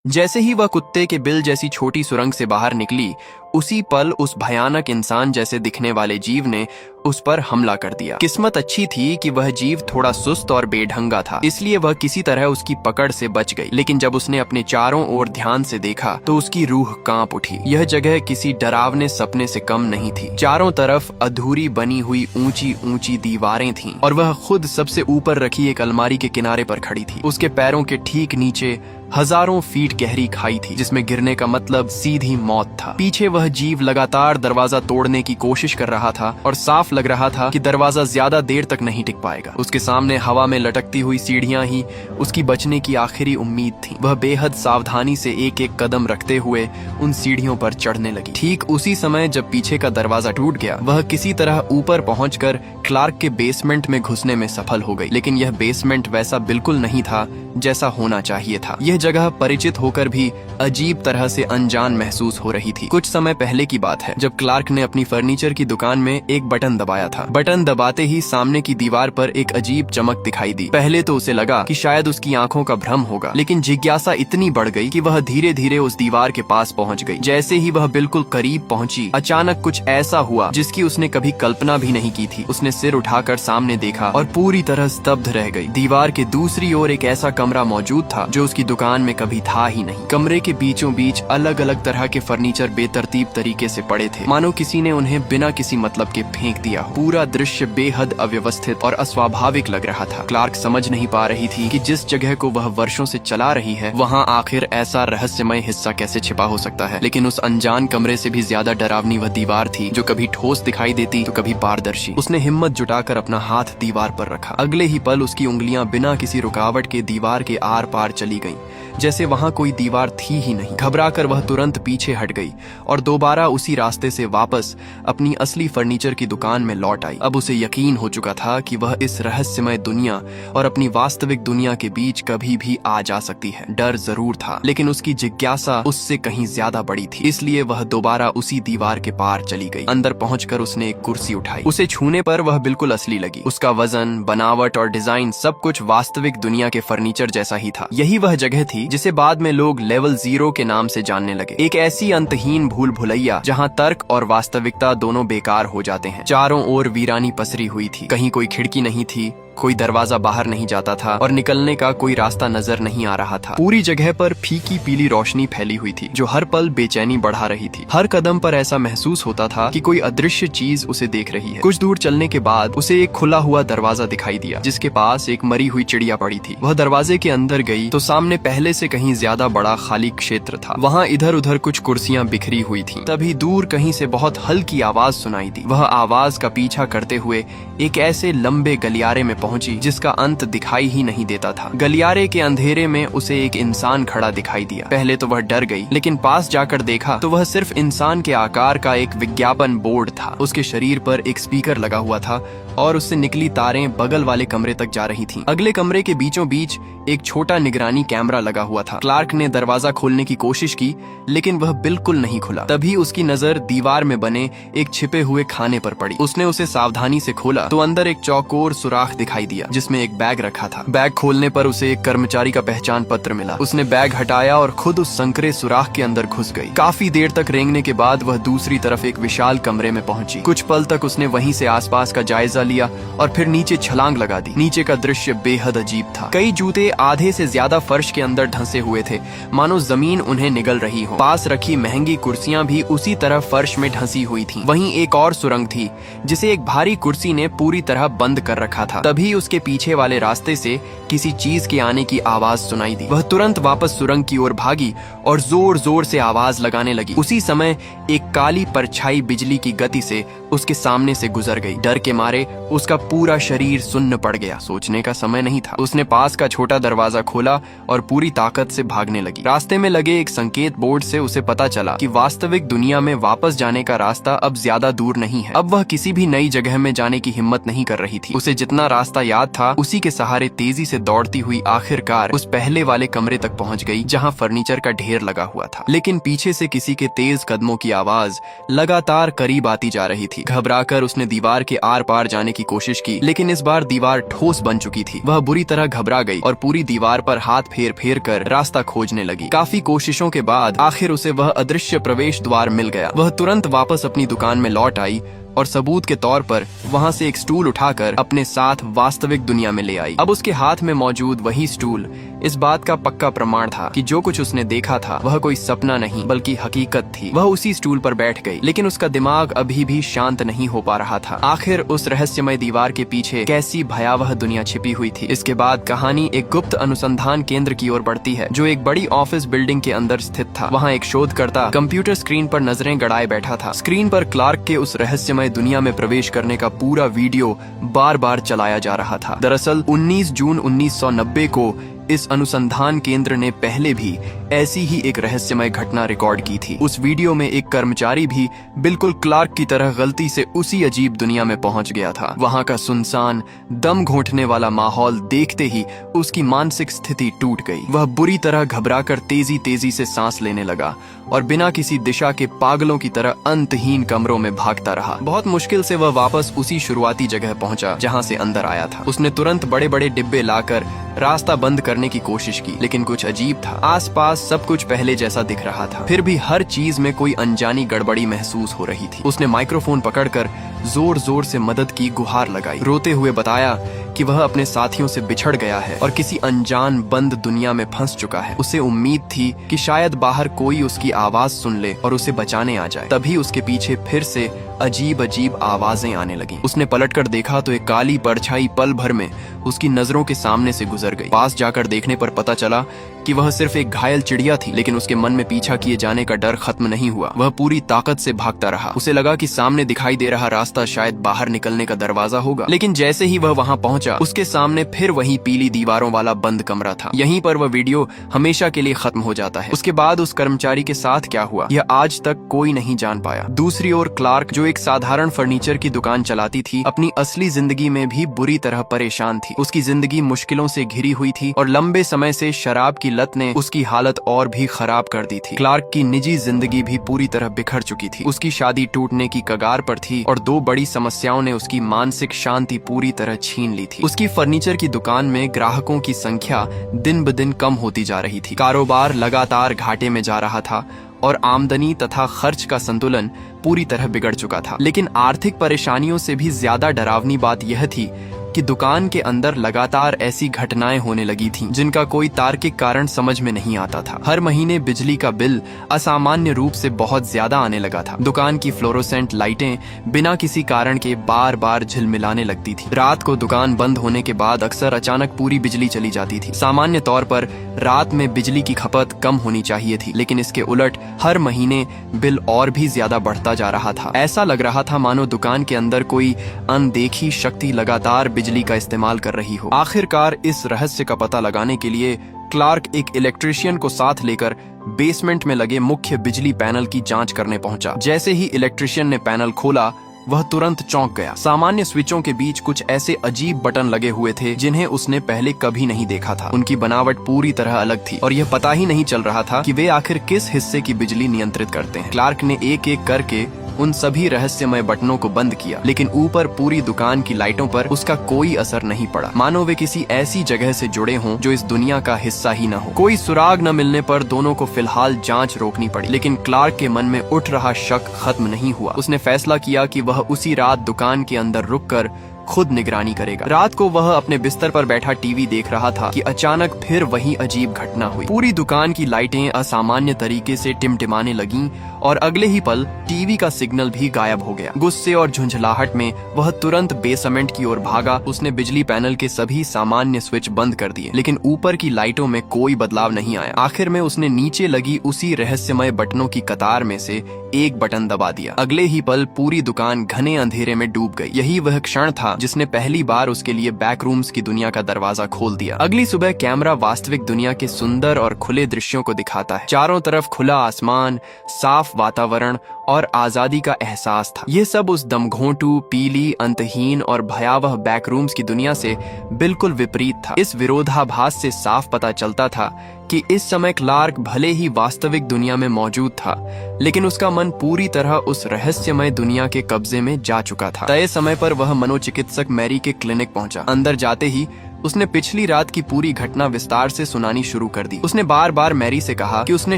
जैसे ही वह कुत्ते के बिल जैसी छोटी सुरंग से बाहर निकली, उसी पल उस भयानक इंसान जैसे दिखने वाले जीव ने उस पर हमला कर दिया। किस्मत अच्छी थी कि वह जीव थोड़ा सुस्त और बेढंगा था, इसलिए वह किसी तरह उसकी पकड़ से बच गई। लेकिन जब उसने अपने चारों ओर ध्यान से देखा तो उसकी रूह कांप उठी। यह जगह किसी डरावने सपने से कम नहीं थी। चारों तरफ अधूरी बनी हुई ऊंची ऊंची दीवारें थीं और वह खुद सबसे ऊपर रखी एक अलमारी के किनारे पर खड़ी थी। उसके पैरों के ठीक नीचे हजारों फीट गहरी खाई थी, जिसमें गिरने का मतलब सीधी मौत था। पीछे वह जीव लगातार दरवाजा तोड़ने की कोशिश कर रहा था और साफ लग रहा था कि दरवाजा ज्यादा देर तक नहीं टिक पाएगा। उसके सामने हवा में लटकती हुई सीढ़ियां ही उसकी बचने की आखिरी उम्मीद थी। वह बेहद सावधानी से एक एक कदम रखते हुए उन सीढ़ियों पर चढ़ने लगी। ठीक उसी समय जब पीछे का दरवाजा टूट गया, वह किसी तरह ऊपर पहुंचकर क्लार्क के बेसमेंट में घुसने में सफल हो गई। लेकिन यह बेसमेंट वैसा बिल्कुल नहीं था जैसा होना चाहिए था। यह जगह परिचित होकर भी अजीब तरह से अनजान महसूस हो रही थी। कुछ समय पहले की बात है, जब क्लार्क ने अपनी फर्नीचर की दुकान में एक बटन दबाया था। बटन दबाते ही सामने की दीवार पर एक अजीब चमक दिखाई दी। पहले तो उसे लगा कि शायद उसकी आंखों का भ्रम होगा, लेकिन जिज्ञासा इतनी बढ़ गई कि वह धीरे धीरे उस दीवार के पास पहुंच गई। जैसे ही वह बिल्कुल करीब पहुंची, अचानक कुछ ऐसा हुआ जिसकी उसने कभी कल्पना भी नहीं की थी। उसने सिर उठाकर सामने देखा और पूरी तरह स्तब्ध रह गई। दीवार के दूसरी ओर एक ऐसा कमरा मौजूद था जो उसकी दुकान में कभी था ही नहीं। कमरे के बीचों बीच अलग अलग तरह के फर्नीचर बेतरतीब तरीके से पड़े थे, मानो किसी ने उन्हें बिना किसी मतलब के फेंक दिया हो। पूरा दृश्य बेहद अव्यवस्थित और अस्वाभाविक लग रहा था। क्लार्क समझ नहीं पा रही थी कि जिस जगह को वह वर्षों से चला रही है, वहाँ आखिर ऐसा रहस्यमय हिस्सा कैसे छिपा हो सकता है। लेकिन उस अनजान कमरे से भी ज्यादा डरावनी वह दीवार थी, जो कभी ठोस दिखाई देती तो कभी पारदर्शी। उसने हिम्मत जुटाकर अपना हाथ दीवार पर रखा। अगले ही पल उसकी उंगलियां बिना किसी रुकावट के दीवार के आर पार चली गईं, जैसे वहां कोई दीवार थी ही नहीं। घबराकर वह तुरंत पीछे हट गई और दोबारा उसी रास्ते से वापस अपनी असली फर्नीचर की दुकान में लौट आई। अब उसे यकीन हो चुका था कि वह इस रहस्यमय दुनिया और अपनी वास्तविक दुनिया के बीच कभी भी आ जा सकती है। डर जरूर था, लेकिन उसकी जिज्ञासा उससे कहीं ज्यादा बड़ी थी, इसलिए वह दोबारा उसी दीवार के पार चली गई। अंदर पहुंचकर उसने एक कुर्सी उठाई। उसे छूने पर वह बिल्कुल असली लगी। उसका वजन, बनावट और डिजाइन सब कुछ वास्तविक दुनिया के फर्नीचर जैसा ही था। यही वह जगह थी जिसे बाद में लोग लेवल 0 के नाम से जानने लगे। एक ऐसी अंतहीन भूल भुलैया जहाँ तर्क और वास्तविकता दोनों बेकार हो जाते हैं। चारों ओर वीरानी पसरी हुई थी। कहीं कोई खिड़की नहीं थी, कोई दरवाजा बाहर नहीं जाता था और निकलने का कोई रास्ता नजर नहीं आ रहा था। पूरी जगह पर फीकी पीली रोशनी फैली हुई थी, जो हर पल बेचैनी बढ़ा रही थी। हर कदम पर ऐसा महसूस होता था कि कोई अदृश्य चीज उसे देख रही है। कुछ दूर चलने के बाद उसे एक खुला हुआ दरवाजा दिखाई दिया, जिसके पास एक मरी हुई चिड़िया पड़ी थी। वह दरवाजे के अंदर गई तो सामने पहले से कहीं ज्यादा बड़ा खाली क्षेत्र था। वहाँ इधर उधर कुछ कुर्सियां बिखरी हुई थी। तभी दूर कहीं से बहुत हल्की आवाज सुनाई दी। वह आवाज का पीछा करते हुए एक ऐसे लंबे गलियारे में पहुंची जिसका अंत दिखाई ही नहीं देता था। गलियारे के अंधेरे में उसे एक इंसान खड़ा दिखाई दिया। पहले तो वह डर गई, लेकिन पास जाकर देखा तो वह सिर्फ इंसान के आकार का एक विज्ञापन बोर्ड था। उसके शरीर पर एक स्पीकर लगा हुआ था और उससे निकली तारें बगल वाले कमरे तक जा रही थीं। अगले कमरे के बीचों बीच एक छोटा निगरानी कैमरा लगा हुआ था। क्लार्क ने दरवाजा खोलने की कोशिश की, लेकिन वह बिल्कुल नहीं खुला। तभी उसकी नजर दीवार में बने एक छिपे हुए खाने पर पड़ी। उसने उसे सावधानी से खोला तो अंदर एक चौकोर सुराख दिखाई दिया, जिसमें एक बैग रखा था। बैग खोलने पर उसे एक कर्मचारी का पहचान पत्र मिला। उसने बैग हटाया और खुद उस संकरे सुराख के अंदर घुस गई। काफी देर तक रेंगने के बाद वह दूसरी तरफ एक विशाल कमरे में पहुंची। कुछ पल तक उसने वहीं से आसपास का जायजा लिया और फिर नीचे छलांग लगा दी। नीचे का दृश्य बेहद अजीब था। कई जूते आधे से ज्यादा फर्श के अंदर धंसे हुए थे, मानो जमीन उन्हें निगल रही हो। पास रखी महंगी कुर्सियां भी उसी तरह फर्श में ढंसी हुई थीं। वहीं एक और सुरंग थी, जिसे एक भारी कुर्सी ने पूरी तरह बंद कर रखा था। तभी उसके पीछे वाले रास्ते से किसी चीज के आने की आवाज सुनाई दी। वह तुरंत वापस सुरंग की ओर भागी और जोर जोर से आवाज लगाने लगी। उसी समय एक काली परछाई बिजली की गति से उसके सामने से गुजर गई। डर के मारे उसका पूरा शरीर सुन्न पड़ गया। सोचने का समय नहीं था। उसने पास का छोटा दरवाजा खोला और पूरी ताकत से भागने लगी। रास्ते में लगे एक संकेत बोर्ड से उसे पता चला कि वास्तविक दुनिया में वापस जाने का रास्ता अब ज्यादा दूर नहीं है। अब वह किसी भी नई जगह में जाने की हिम्मत नहीं कर रही थी। उसे जितना रास्ता रास्ता याद था, उसी के सहारे तेजी से दौड़ती हुई आखिरकार उस पहले वाले कमरे तक पहुंच गई जहां फर्नीचर का ढेर लगा हुआ था। लेकिन पीछे से किसी के तेज कदमों की आवाज लगातार करीब आती जा रही थी। घबराकर उसने दीवार के आर पार जाने की कोशिश की, लेकिन इस बार दीवार ठोस बन चुकी थी। वह बुरी तरह घबरा गई और पूरी दीवार पर हाथ फेर फेर कर रास्ता खोजने लगी। काफी कोशिशों के बाद आखिर उसे वह अदृश्य प्रवेश द्वार मिल गया। वह तुरंत वापस अपनी दुकान में लौट आई और सबूत के तौर पर वहां से एक स्टूल उठाकर अपने साथ वास्तविक दुनिया में ले आई। अब उसके हाथ में मौजूद वही स्टूल इस बात का पक्का प्रमाण था कि जो कुछ उसने देखा था वह कोई सपना नहीं बल्कि हकीकत थी। वह उसी स्टूल पर बैठ गई, लेकिन उसका दिमाग अभी भी शांत नहीं हो पा रहा था। आखिर उस रहस्यमय दीवार के पीछे कैसी भयावह दुनिया छिपी हुई थी। इसके बाद कहानी एक गुप्त अनुसंधान केंद्र की ओर बढ़ती है जो एक बड़ी ऑफिस बिल्डिंग के अंदर स्थित था। वहाँ एक शोधकर्ता कंप्यूटर स्क्रीन पर नजरें गड़ाए बैठा था। स्क्रीन पर क्लार्क के उस रहस्यमय दुनिया में प्रवेश करने का पूरा वीडियो बार बार चलाया जा रहा था। दरअसल 19 जून 1990 को इस अनुसंधान केंद्र ने पहले भी ऐसी ही एक रहस्यमय घटना रिकॉर्ड की थी। उस वीडियो में एक कर्मचारी भी बिल्कुल क्लार्क की तरह गलती से उसी अजीब दुनिया में पहुंच गया था। वहां का सुनसान, दम घोंटने वाला माहौल देखते ही उसकी मानसिक स्थिति टूट गई। वह बुरी तरह घबराकर तेजी तेजी से सांस लेने लगा और बिना किसी दिशा के पागलों की तरह अंतहीन कमरों में भागता रहा। बहुत मुश्किल से वह वापस उसी शुरुआती जगह पहुंचा जहां से अंदर आया था। उसने तुरंत बड़े बड़े डिब्बे लाकर रास्ता बंद करने की कोशिश की, लेकिन कुछ अजीब था। आसपास सब कुछ पहले जैसा दिख रहा था, फिर भी हर चीज में कोई अनजानी गड़बड़ी महसूस हो रही थी। उसने माइक्रोफोन पकड़कर जोर जोर से मदद की गुहार लगाई, रोते हुए बताया कि वह अपने साथियों से बिछड़ गया है और किसी अनजान बंद दुनिया में फंस चुका है। उसे उम्मीद थी कि शायद बाहर कोई उसकी आवाज सुन ले और उसे बचाने आ जाए। तभी उसके पीछे फिर से अजीब अजीब आवाजें आने लगीं। उसने पलटकर देखा तो एक काली परछाई पल भर में उसकी नजरों के सामने से गुजर गई। पास जाकर देखने पर पता चला कि वह सिर्फ एक घायल चिड़िया थी, लेकिन उसके मन में पीछा किए जाने का डर खत्म नहीं हुआ। वह पूरी ताकत से भागता रहा। उसे लगा कि सामने दिखाई दे रहा रास्ता शायद बाहर निकलने का दरवाजा होगा, लेकिन जैसे ही वह वहां पहुंचा उसके सामने फिर वही पीली दीवारों वाला बंद कमरा था। यहीं पर वह वीडियो हमेशा के लिए खत्म हो जाता है। उसके बाद उस कर्मचारी के साथ क्या हुआ यह आज तक कोई नहीं जान पाया। दूसरी ओर क्लार्क, जो एक साधारण फर्नीचर की दुकान चलाती थी, अपनी असली जिंदगी में भी बुरी तरह परेशान थी। उसकी जिंदगी मुश्किलों से घिरी हुई थी और लंबे समय से शराब की लत ने उसकी हालत और भी खराब कर दी थी। क्लार्क की निजी जिंदगी भी पूरी तरह बिखर चुकी थी। उसकी शादी टूटने की कगार पर थी और दो बड़ी समस्याओं ने उसकी मानसिक शांति पूरी तरह छीन ली थी। उसकी फर्नीचर की दुकान में ग्राहकों की संख्या दिन ब दिन कम होती जा रही थी। कारोबार लगातार घाटे में जा रहा था और आमदनी तथा खर्च का संतुलन पूरी तरह बिगड़ चुका था। लेकिन आर्थिक परेशानियों से भी ज्यादा डरावनी बात यह थी कि दुकान के अंदर लगातार ऐसी घटनाएं होने लगी थीं जिनका कोई तार्किक कारण समझ में नहीं आता था। हर महीने बिजली का बिल असामान्य रूप से बहुत ज्यादा आने लगा था। दुकान की फ्लोरोसेंट लाइटें बिना किसी कारण के बार बार झिलमिलाने लगती थी। रात को दुकान बंद होने के बाद अक्सर अचानक पूरी बिजली चली जाती थी। सामान्य तौर पर रात में बिजली की खपत कम होनी चाहिए थी, लेकिन इसके उलट हर महीने बिल और भी ज्यादा बढ़ता जा रहा था। ऐसा लग रहा था मानो दुकान के अंदर कोई अनदेखी शक्ति लगातार बिजली का इस्तेमाल कर रही हो। आखिरकार इस रहस्य का पता लगाने के लिए क्लार्क एक इलेक्ट्रीशियन को साथ लेकर बेसमेंट में लगे मुख्य बिजली पैनल की जांच करने पहुंचा। जैसे ही इलेक्ट्रीशियन ने पैनल खोला वह तुरंत चौंक गया। सामान्य स्विचों के बीच कुछ ऐसे अजीब बटन लगे हुए थे जिन्हें उसने पहले कभी नहीं देखा था। उनकी बनावट पूरी तरह अलग थी और यह पता ही नहीं चल रहा था कि वे आखिर किस हिस्से की बिजली नियंत्रित करते हैं। क्लार्क ने एक एक करके उन सभी रहस्यमय बटनों को बंद किया, लेकिन ऊपर पूरी दुकान की लाइटों पर उसका कोई असर नहीं पड़ा, मानो वे किसी ऐसी जगह से जुड़े हों जो इस दुनिया का हिस्सा ही न हो। कोई सुराग न मिलने पर दोनों को फिलहाल जांच रोकनी पड़ी, लेकिन क्लार्क के मन में उठ रहा शक खत्म नहीं हुआ। उसने फैसला किया कि वह उसी रात दुकान के अंदर रुककर खुद निगरानी करेगा। रात को वह अपने बिस्तर पर बैठा टीवी देख रहा था कि अचानक फिर वही अजीब घटना हुई। पूरी दुकान की लाइटें असामान्य तरीके से टिमटिमाने लगीं और अगले ही पल टीवी का सिग्नल भी गायब हो गया। गुस्से और झुंझलाहट में वह तुरंत बेसमेंट की ओर भागा। उसने बिजली पैनल के सभी सामान्य स्विच बंद कर दिए, लेकिन ऊपर की लाइटों में कोई बदलाव नहीं आया। आखिर में उसने नीचे लगी उसी रहस्यमय बटनों की कतार में से एक बटन दबा दिया। अगले ही पल पूरी दुकान घने अंधेरे में डूब गई। यही वह क्षण था जिसने पहली बार उसके लिए बैक रूम्स की दुनिया का दरवाजा खोल दिया। अगली सुबह कैमरा वास्तविक दुनिया के सुंदर और खुले दृश्यों को दिखाता है। चारों तरफ खुला आसमान, साफ वातावरण और आजादी का एहसास था। यह सब उस दमघोंटू, पीली, अंतहीन और भयावह बैकरूम्स की दुनिया से बिल्कुल विपरीत था। इस विरोधाभास से साफ पता चलता था कि इस समय क्लार्क भले ही वास्तविक दुनिया में मौजूद था, लेकिन उसका मन पूरी तरह उस रहस्यमय दुनिया के कब्जे में जा चुका था। तय समय पर वह मनोचिकित्सक मैरी के क्लिनिक पहुंचा। अंदर जाते ही उसने पिछली रात की पूरी घटना विस्तार से सुनानी शुरू कर दी। उसने बार बार मैरी से कहा कि उसने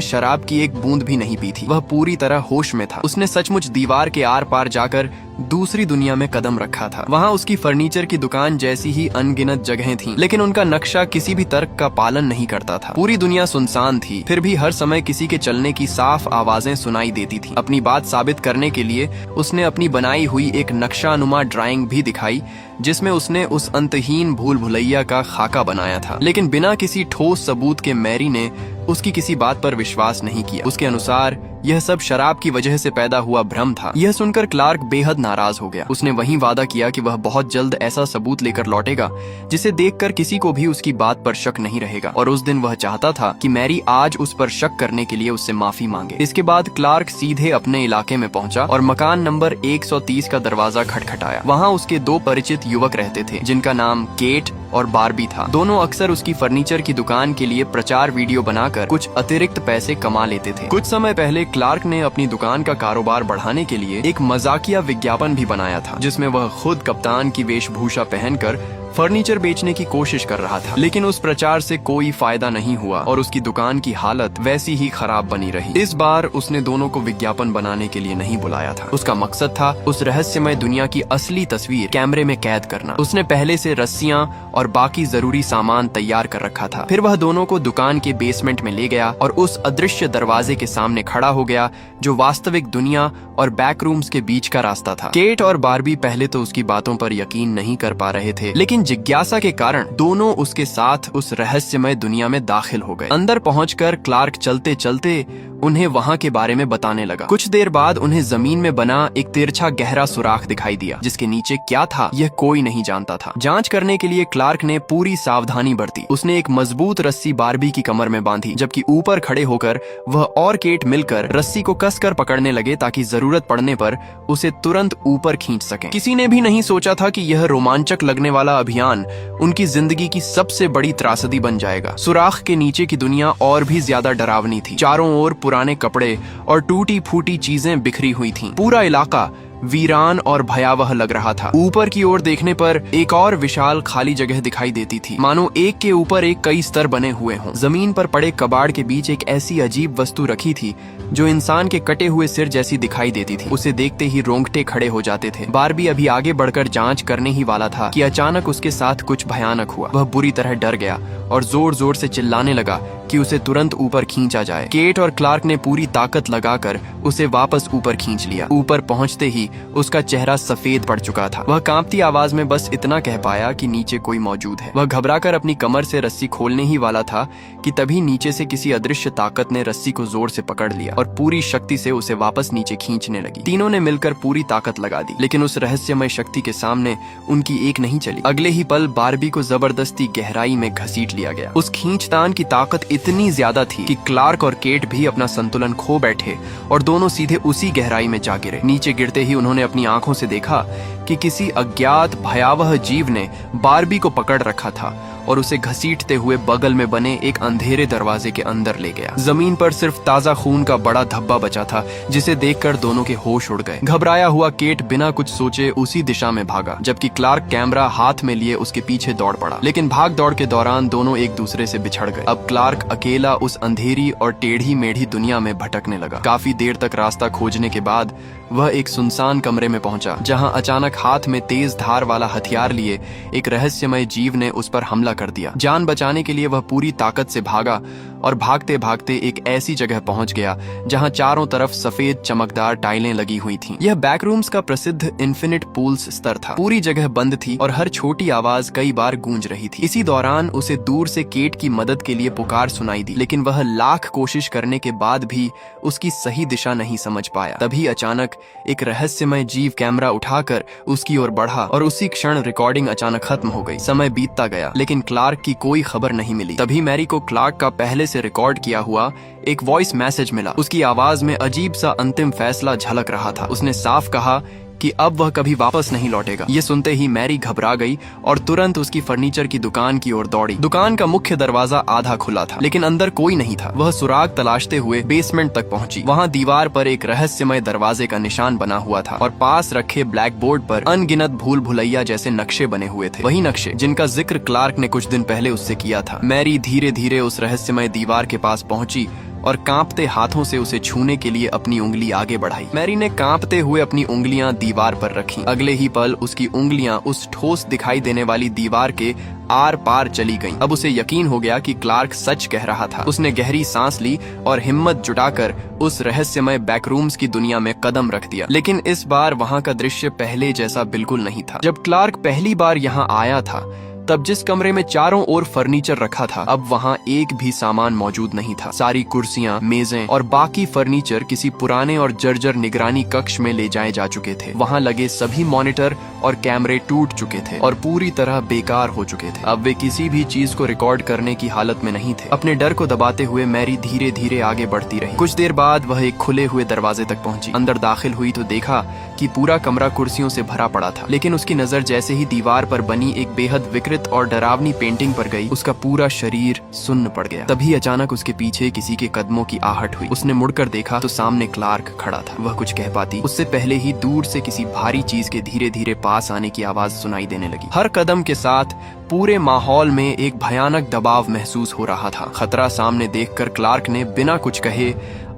शराब की एक बूंद भी नहीं पी थी। वह पूरी तरह होश में था। उसने सचमुच दीवार के आर पार जाकर दूसरी दुनिया में कदम रखा था। वहाँ उसकी फर्नीचर की दुकान जैसी ही अनगिनत जगहें थीं, लेकिन उनका नक्शा किसी भी तर्क का पालन नहीं करता था। पूरी दुनिया सुनसान थी, फिर भी हर समय किसी के चलने की साफ आवाजें सुनाई देती थी। अपनी बात साबित करने के लिए उसने अपनी बनाई हुई एक नक्शानुमा ड्राइंग भी दिखाई, जिसमें उसने उस अंतहीन भूल भुलैया का खाका बनाया था। लेकिन बिना किसी ठोस सबूत के मैरी ने उसकी किसी बात पर विश्वास नहीं किया। उसके अनुसार यह सब शराब की वजह से पैदा हुआ भ्रम था। यह सुनकर क्लार्क बेहद नाराज हो गया। उसने वहीं वादा किया कि वह बहुत जल्द ऐसा सबूत लेकर लौटेगा जिसे देखकर किसी को भी उसकी बात पर शक नहीं रहेगा। और उस दिन वह चाहता था कि मैरी आज उस पर शक करने के लिए उससे माफी मांगे। इसके बाद क्लार्क सीधे अपने इलाके में पहुंचा और मकान नंबर 130 का दरवाजा खटखटाया। वहाँ उसके दो परिचित युवक रहते थे, जिनका नाम केट और बारबी था। दोनों अक्सर उसकी फर्नीचर की दुकान के लिए प्रचार वीडियो बनाकर कुछ अतिरिक्त पैसे कमा लेते थे। कुछ समय पहले क्लार्क ने अपनी दुकान का कारोबार बढ़ाने के लिए एक मजाकिया विज्ञापन भी बनाया था, जिसमें वह खुद कप्तान की वेशभूषा पहनकर फर्नीचर बेचने की कोशिश कर रहा था। लेकिन उस प्रचार से कोई फायदा नहीं हुआ और उसकी दुकान की हालत वैसी ही खराब बनी रही। इस बार उसने दोनों को विज्ञापन बनाने के लिए नहीं बुलाया था। उसका मकसद था उस रहस्यमय दुनिया की असली तस्वीर कैमरे में कैद करना। उसने पहले से रस्सियां और बाकी जरूरी सामान तैयार कर रखा था। फिर वह दोनों को दुकान के बेसमेंट में ले गया और उस अदृश्य दरवाजे के सामने खड़ा हो गया, जो वास्तविक दुनिया और बैक रूम्स के बीच का रास्ता था। केट और बारबी पहले तो उसकी बातों पर यकीन नहीं कर पा रहे थे, लेकिन जिज्ञासा के कारण दोनों उसके साथ उस रहस्यमय दुनिया में दाखिल हो गए। अंदर पहुंचकर क्लार्क चलते चलते उन्हें वहां के बारे में बताने लगा। कुछ देर बाद उन्हें जमीन में बना एक तिरछा गहरा सुराख दिखाई दिया, जिसके नीचे क्या था यह कोई नहीं जानता था। जांच करने के लिए क्लार्क ने पूरी सावधानी बरती। उसने एक मजबूत रस्सी बारबी की कमर में बांधी, जबकि ऊपर खड़े होकर वह और केट मिलकर रस्सी को कसकर पकड़ने लगे ताकि जरूरत पड़ने पर उसे तुरंत ऊपर खींच सकें। किसी ने भी नहीं सोचा था कि यह रोमांचक लगने वाला अभियान उनकी जिंदगी की सबसे बड़ी त्रासदी बन जाएगा। सुराख के नीचे की दुनिया और भी ज्यादा डरावनी थी। चारों ओर पुराने कपड़े और टूटी फूटी चीजें बिखरी हुई थीं। पूरा इलाका वीरान और भयावह लग रहा था। ऊपर की ओर देखने पर एक और विशाल खाली जगह दिखाई देती थी, मानो एक के ऊपर एक कई स्तर बने हुए हों। जमीन पर पड़े कबाड़ के बीच एक ऐसी अजीब वस्तु रखी थी जो इंसान के कटे हुए सिर जैसी दिखाई देती थी। उसे देखते ही रोंगटे खड़े हो जाते थे। बारबी अभी आगे बढ़कर जांच करने ही वाला था कि अचानक उसके साथ कुछ भयानक हुआ। वह बुरी तरह डर गया और जोर जोर से चिल्लाने लगा कि उसे तुरंत ऊपर खींचा जाए। केट और क्लार्क ने पूरी ताकत लगाकर उसे वापस ऊपर खींच लिया। ऊपर पहुंचते ही उसका चेहरा सफेद पड़ चुका था। वह कांपती आवाज में बस इतना कह पाया कि नीचे कोई मौजूद है। वह घबराकर अपनी कमर से रस्सी खोलने ही वाला था कि तभी नीचे से किसी अदृश्य ताकत ने रस्सी को जोर से पकड़ लिया और पूरी शक्ति से उसे वापस नीचे खींचने लगी। तीनों ने मिलकर पूरी ताकत लगा दी, लेकिन उस रहस्यमय शक्ति के सामने उनकी एक नहीं चली। अगले ही पल बारबी को जबरदस्ती गहराई में घसीट लिया गया। उस खींचतान की ताकत इतनी ज्यादा थी कि क्लार्क और केट भी अपना संतुलन खो बैठे और दोनों सीधे उसी गहराई में जा गिरे। नीचे गिरते ही उन्होंने अपनी आंखों से देखा कि किसी अज्ञात भयावह जीव ने बारबी को पकड़ रखा था और उसे घसीटते हुए बगल में बने एक अंधेरे दरवाजे के अंदर ले गया। जमीन पर सिर्फ ताजा खून का बड़ा धब्बा बचा था, जिसे देखकर दोनों के होश उड़ गए। घबराया हुआ केट बिना कुछ सोचे उसी दिशा में भागा, जबकि क्लार्क कैमरा हाथ में लिए उसके पीछे दौड़ पड़ा। लेकिन भाग दौड़ के दौरान दोनों एक दूसरे से बिछड़ गए। अब क्लार्क अकेला उस अंधेरी और टेढ़ी मेढ़ी दुनिया में भटकने लगा। काफी देर तक रास्ता खोजने के बाद वह एक सुनसान कमरे में पहुंचा, जहां अचानक हाथ में तेज धार वाला हथियार लिए एक रहस्यमय जीव ने उस पर हमला कर दिया। जान बचाने के लिए वह पूरी ताकत से भागा और भागते भागते एक ऐसी जगह पहुंच गया जहां चारों तरफ सफेद चमकदार टाइलें लगी हुई थीं। यह बैकरूम्स का प्रसिद्ध इन्फिनिट पूल्स स्तर था। पूरी जगह बंद थी और हर छोटी आवाज कई बार गूंज रही थी। इसी दौरान उसे दूर से केट की मदद के लिए पुकार सुनाई दी, लेकिन वह लाख कोशिश करने के बाद भी उसकी सही दिशा नहीं समझ पाया। तभी अचानक एक रहस्यमय जीव कैमरा उठाकर उसकी ओर बढ़ा और उसी क्षण रिकॉर्डिंग अचानक खत्म हो गई। समय बीतता गया, लेकिन क्लार्क की कोई खबर नहीं मिली। तभी मैरी को क्लार्क का पहले से रिकॉर्ड किया हुआ एक वॉइस मैसेज मिला। उसकी आवाज में अजीब सा अंतिम फैसला झलक रहा था। उसने साफ कहा कि अब वह कभी वापस नहीं लौटेगा। ये सुनते ही मैरी घबरा गई और तुरंत उसकी फर्नीचर की दुकान की ओर दौड़ी। दुकान का मुख्य दरवाजा आधा खुला था, लेकिन अंदर कोई नहीं था। वह सुराग तलाशते हुए बेसमेंट तक पहुंची। वहां दीवार पर एक रहस्यमय दरवाजे का निशान बना हुआ था और पास रखे ब्लैक बोर्ड पर अनगिनत भूल भुलैया जैसे नक्शे बने हुए थे। वही नक्शे जिनका जिक्र क्लार्क ने कुछ दिन पहले उससे किया था। मैरी धीरे धीरे उस रहस्यमय दीवार के पास पहुंची और कांपते हाथों से उसे छूने के लिए अपनी उंगली आगे बढ़ाई। मैरी ने कांपते हुए अपनी उंगलियां दीवार पर रखी। अगले ही पल उसकी उंगलियां उस ठोस दिखाई देने वाली दीवार के आर पार चली गईं। अब उसे यकीन हो गया कि क्लार्क सच कह रहा था। उसने गहरी सांस ली और हिम्मत जुटाकर उस रहस्यमय बैकरूम्स की दुनिया में कदम रख दिया। लेकिन इस बार वहां का दृश्य पहले जैसा बिल्कुल नहीं था। जब क्लार्क पहली बार यहाँ आया था तब जिस कमरे में चारों ओर फर्नीचर रखा था, अब वहाँ एक भी सामान मौजूद नहीं था। सारी कुर्सियां, मेजें और बाकी फर्नीचर किसी पुराने और जर्जर निगरानी कक्ष में ले जाए जा चुके थे। वहाँ लगे सभी मॉनिटर और कैमरे टूट चुके थे और पूरी तरह बेकार हो चुके थे। अब वे किसी भी चीज को रिकॉर्ड करने की हालत में नहीं थे। अपने डर को दबाते हुए मैरी धीरे धीरे आगे बढ़ती रही। कुछ देर बाद वह एक खुले हुए दरवाजे तक पहुंची। अंदर दाखिल हुई तो देखा कि पूरा कमरा कुर्सियों से भरा पड़ा था, लेकिन उसकी नजर जैसे ही दीवार पर बनी एक बेहद विकृत और डरावनी पेंटिंग पर गई, उसका पूरा शरीर सुन्न पड़ गया। तभी अचानक उसके पीछे किसी के कदमों की आहट हुई। उसने मुड़कर देखा तो सामने क्लार्क खड़ा था। वह कुछ कह पाती उससे पहले ही दूर से किसी भारी चीज के धीरे धीरे पास आने की आवाज सुनाई देने लगी। हर कदम के साथ पूरे माहौल में एक भयानक दबाव महसूस हो रहा था। खतरा सामने देखकर क्लार्क ने बिना कुछ कहे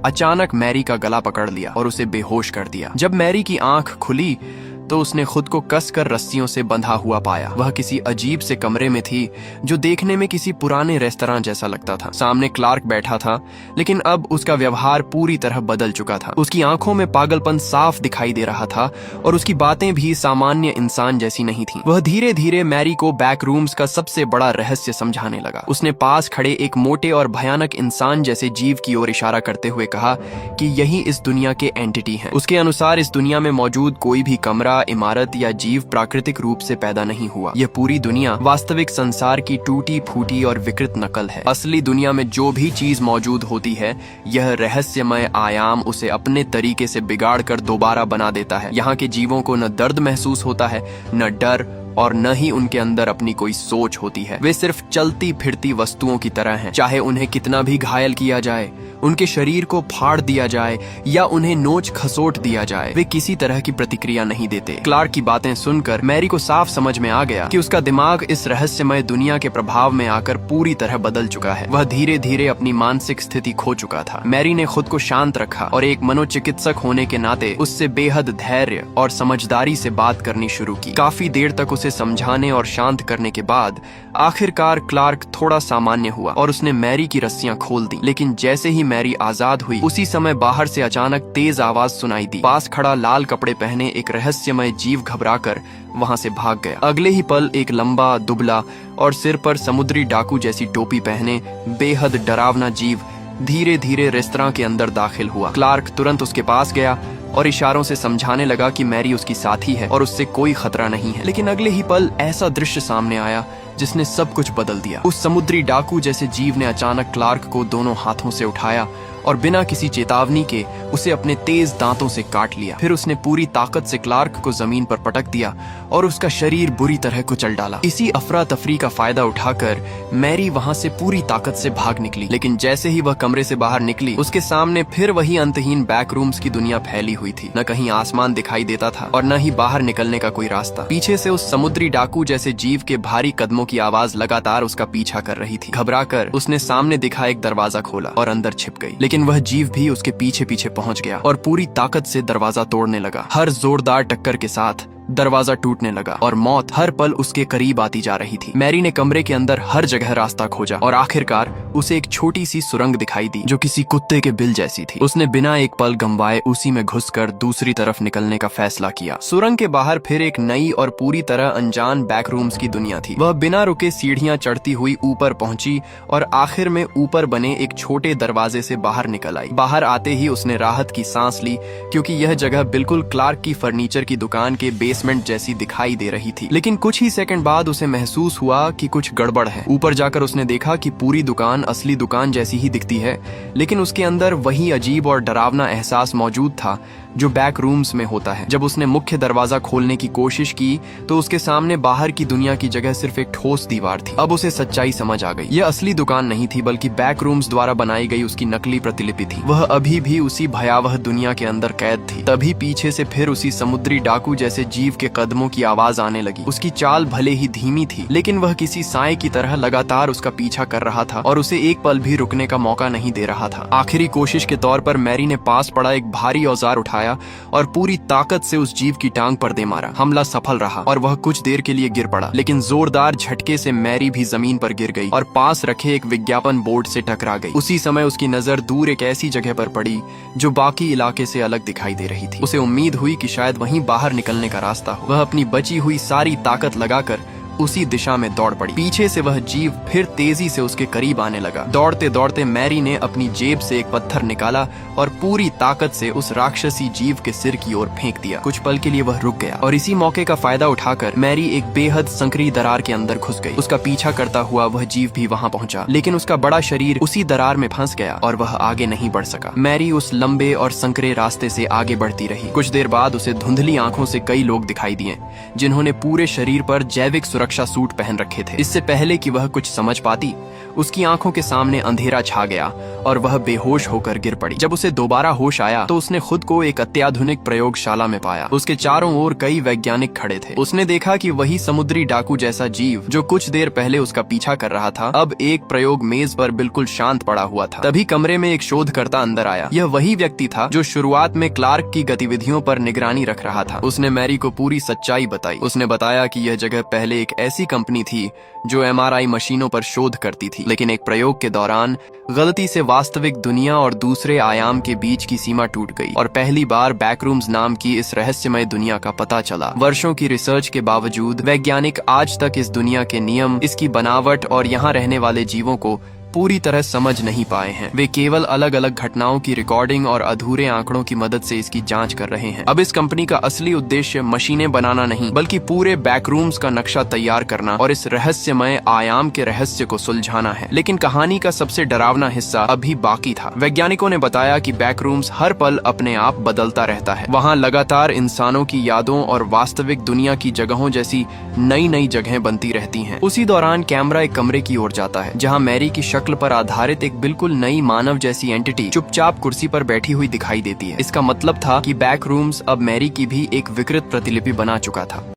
अचानक मैरी का गला पकड़ लिया और उसे बेहोश कर दिया। जब मैरी की आंख खुली तो उसने खुद को कसकर रस्सियों से बंधा हुआ पाया। वह किसी अजीब से कमरे में थी जो देखने में किसी पुराने रेस्तरां जैसा लगता था। सामने क्लार्क बैठा था, लेकिन अब उसका व्यवहार पूरी तरह बदल चुका था। उसकी आंखों में पागलपन साफ दिखाई दे रहा था और उसकी बातें भी सामान्य इंसान जैसी नहीं थीं। वह धीरे धीरे मैरी को बैक रूम्स का सबसे बड़ा रहस्य समझाने लगा। उसने पास खड़े एक मोटे और भयानक इंसान जैसे जीव की ओर इशारा करते हुए कहा कि यही इस दुनिया के एंटिटी हैं। उसके अनुसार इस दुनिया में मौजूद कोई भी कमरा, इमारत या जीव प्राकृतिक रूप से पैदा नहीं हुआ। यह पूरी दुनिया वास्तविक संसार की टूटी फूटी और विकृत नकल है। असली दुनिया में जो भी चीज मौजूद होती है, यह रहस्यमय आयाम उसे अपने तरीके से बिगाड़ कर दोबारा बना देता है। यहाँ के जीवों को न दर्द महसूस होता है, न डर, और न ही उनके अंदर अपनी कोई सोच होती है। वे सिर्फ चलती फिरती वस्तुओं की तरह हैं। चाहे उन्हें कितना भी घायल किया जाए, उनके शरीर को फाड़ दिया जाए या उन्हें नोच खसोट दिया जाए, वे किसी तरह की प्रतिक्रिया नहीं देते। क्लार्क की बातें सुनकर मैरी को साफ समझ में आ गया कि उसका दिमाग इस रहस्यमय दुनिया के प्रभाव में आकर पूरी तरह बदल चुका है। वह धीरे धीरे अपनी मानसिक स्थिति खो चुका था। मैरी ने खुद को शांत रखा और एक मनोचिकित्सक होने के नाते उससे बेहद धैर्य और समझदारी से बात करनी शुरू की। काफी देर तक उसे समझाने और शांत करने के बाद आखिरकार क्लार्क थोड़ा सामान्य हुआ और उसने मैरी की रस्सियां खोल दी। लेकिन जैसे ही मैरी आजाद हुई, उसी समय बाहर से अचानक तेज आवाज सुनाई दी। पास खड़ा लाल कपड़े पहने एक रहस्यमय जीव घबराकर वहां से भाग गया। अगले ही पल एक लंबा, दुबला और सिर पर समुद्री डाकू जैसी टोपी पहने बेहद डरावना जीव धीरे धीरे रेस्तरां के अंदर दाखिल हुआ। क्लार्क तुरंत उसके पास गया और इशारों से समझाने लगा कि मैरी उसकी साथी है और उससे कोई खतरा नहीं है। लेकिन अगले ही पल ऐसा दृश्य सामने आया जिसने सब कुछ बदल दिया। उस समुद्री डाकू जैसे जीव ने अचानक क्लार्क को दोनों हाथों से उठाया और बिना किसी चेतावनी के उसे अपने तेज दांतों से काट लिया। फिर उसने पूरी ताकत से क्लार्क को जमीन पर पटक दिया और उसका शरीर बुरी तरह कुचल डाला। इसी अफरा तफरी का फायदा उठाकर मैरी वहां से पूरी ताकत से भाग निकली। लेकिन जैसे ही वह कमरे से बाहर निकली, उसके सामने फिर वही अंतहीन बैक रूम्स की दुनिया फैली हुई थी। न कहीं आसमान दिखाई देता था और न ही बाहर निकलने का कोई रास्ता। पीछे से उस समुद्री डाकू जैसे जीव के भारी कदमों की आवाज लगातार उसका पीछा कर रही थी। घबराकर उसने सामने दिखा एक दरवाजा खोला और अंदर छिप गई। लेकिन वह जीव भी उसके पीछे पीछे पहुंच गया और पूरी ताकत से दरवाजा तोड़ने लगा। हर जोरदार टक्कर के साथ दरवाजा टूटने लगा और मौत हर पल उसके करीब आती जा रही थी। मैरी ने कमरे के अंदर हर जगह रास्ता खोजा और आखिरकार उसे एक छोटी सी सुरंग दिखाई दी जो किसी कुत्ते के बिल जैसी थी। उसने बिना एक पल गंवाए उसी में घुसकर दूसरी तरफ निकलने का फैसला किया। सुरंग के बाहर फिर एक नई और पूरी तरह अनजान बैक रूम्स की दुनिया थी। वह बिना रुके सीढ़ियां चढ़ती हुई ऊपर पहुंची और आखिर में ऊपर बने एक छोटे दरवाजे से बाहर निकल आई। बाहर आते ही उसने राहत की सांस ली, क्योंकि यह जगह बिल्कुल क्लार्क की फर्नीचर की दुकान के बेसमेंट जैसी दिखाई दे रही थी। लेकिन कुछ ही सेकंड बाद उसे महसूस हुआ कि कुछ गड़बड़ है। ऊपर जाकर उसने देखा कि पूरी दुकान असली दुकान जैसी ही दिखती है, लेकिन उसके अंदर वही अजीब और डरावना एहसास मौजूद था जो बैक रूम्स में होता है। जब उसने मुख्य दरवाजा खोलने की कोशिश की तो उसके सामने बाहर की दुनिया की जगह सिर्फ एक ठोस दीवार थी। अब उसे सच्चाई समझ आ गई। यह असली दुकान नहीं थी, बल्कि बैक रूम्स द्वारा बनाई गई उसकी नकली प्रतिलिपि थी। वह अभी भी उसी भयावह दुनिया के अंदर कैद थी। तभी पीछे से फिर उसी समुद्री डाकू जैसे जीव के कदमों की आवाज आने लगी। उसकी चाल भले ही धीमी थी, लेकिन वह किसी साए की तरह लगातार उसका पीछा कर रहा था और उसे एक पल भी रुकने का मौका नहीं दे रहा था। आखिरी कोशिश के तौर पर मैरी ने पास पड़ा एक भारी औजार उठाया और पूरी ताकत से उस जीव की टांग पर दे मारा। हमला सफल रहा और वह कुछ देर के लिए गिर पड़ा, लेकिन जोरदार झटके से मैरी भी जमीन पर गिर गई और पास रखे एक विज्ञापन बोर्ड से टकरा गई। उसी समय उसकी नजर दूर एक ऐसी जगह पर पड़ी जो बाकी इलाके से अलग दिखाई दे रही थी। उसे उम्मीद हुई कि शायद वहीं बाहर निकलने का रास्ता हो। वह अपनी बची हुई सारी ताकत लगाकर उसी दिशा में दौड़ पड़ी। पीछे से वह जीव फिर तेजी से उसके करीब आने लगा। दौड़ते दौड़ते मैरी ने अपनी जेब से एक पत्थर निकाला और पूरी ताकत से उस राक्षसी जीव के सिर की ओर फेंक दिया। कुछ पल के लिए वह रुक गया और इसी मौके का फायदा उठाकर मैरी एक बेहद संकरी दरार के अंदर घुस गई। उसका पीछा करता हुआ वह जीव भी वहां पहुंचा, लेकिन उसका बड़ा शरीर उसी दरार में फंस गया और वह आगे नहीं बढ़ सका। मैरी उस लंबे और संकरे रास्ते से आगे बढ़ती रही। कुछ देर बाद उसे धुंधली आंखों से कई लोग दिखाई दिए जिन्होंने पूरे शरीर पर जैविक सुरक्षा सूट पहन रखे थे। इससे पहले कि वह कुछ समझ पाती, उसकी आंखों के सामने अंधेरा छा गया और वह बेहोश होकर गिर पड़ी। जब उसे दोबारा होश आया तो उसने खुद को एक अत्याधुनिक प्रयोगशाला में पाया। उसके चारों ओर कई वैज्ञानिक खड़े थे। उसने देखा कि वही समुद्री डाकू जैसा जीव जो कुछ देर पहले उसका पीछा कर रहा था, अब एक प्रयोग मेज पर बिल्कुल शांत पड़ा हुआ था। तभी कमरे में एक शोधकर्ता अंदर आया। यह वही व्यक्ति था जो शुरुआत में क्लार्क की गतिविधियों पर निगरानी रख रहा था। उसने मैरी को पूरी सच्चाई बताई। उसने बताया कि यह जगह पहले एक ऐसी कंपनी थी जो MRI मशीनों पर शोध करती थी, लेकिन एक प्रयोग के दौरान गलती से वास्तविक दुनिया और दूसरे आयाम के बीच की सीमा टूट गई और पहली बार बैकरूम्स नाम की इस रहस्यमय दुनिया का पता चला। वर्षों की रिसर्च के बावजूद वैज्ञानिक आज तक इस दुनिया के नियम, इसकी बनावट और यहाँ रहने वाले जीवों को पूरी तरह समझ नहीं पाए हैं। वे केवल अलग अलग घटनाओं की रिकॉर्डिंग और अधूरे आंकड़ों की मदद से इसकी जांच कर रहे हैं। अब इस कंपनी का असली उद्देश्य मशीनें बनाना नहीं, बल्कि पूरे बैकरूम्स का नक्शा तैयार करना और इस रहस्यमय आयाम के रहस्य को सुलझाना है। लेकिन कहानी का सबसे डरावना हिस्सा अभी बाकी था। वैज्ञानिकों ने बताया कि बैकरूम्स हर पल अपने आप बदलता रहता है। वहाँ लगातार इंसानों की यादों और वास्तविक दुनिया की जगहों जैसी नई नई जगहें बनती रहती हैं। उसी दौरान कैमरा एक कमरे की ओर जाता है जहाँ मैरी की शक्ल पर आधारित एक बिल्कुल नई मानव जैसी एंटिटी चुपचाप कुर्सी पर बैठी हुई दिखाई देती है। इसका मतलब था कि बैक रूम्स अब मैरी की भी एक विकृत प्रतिलिपि बना चुका था।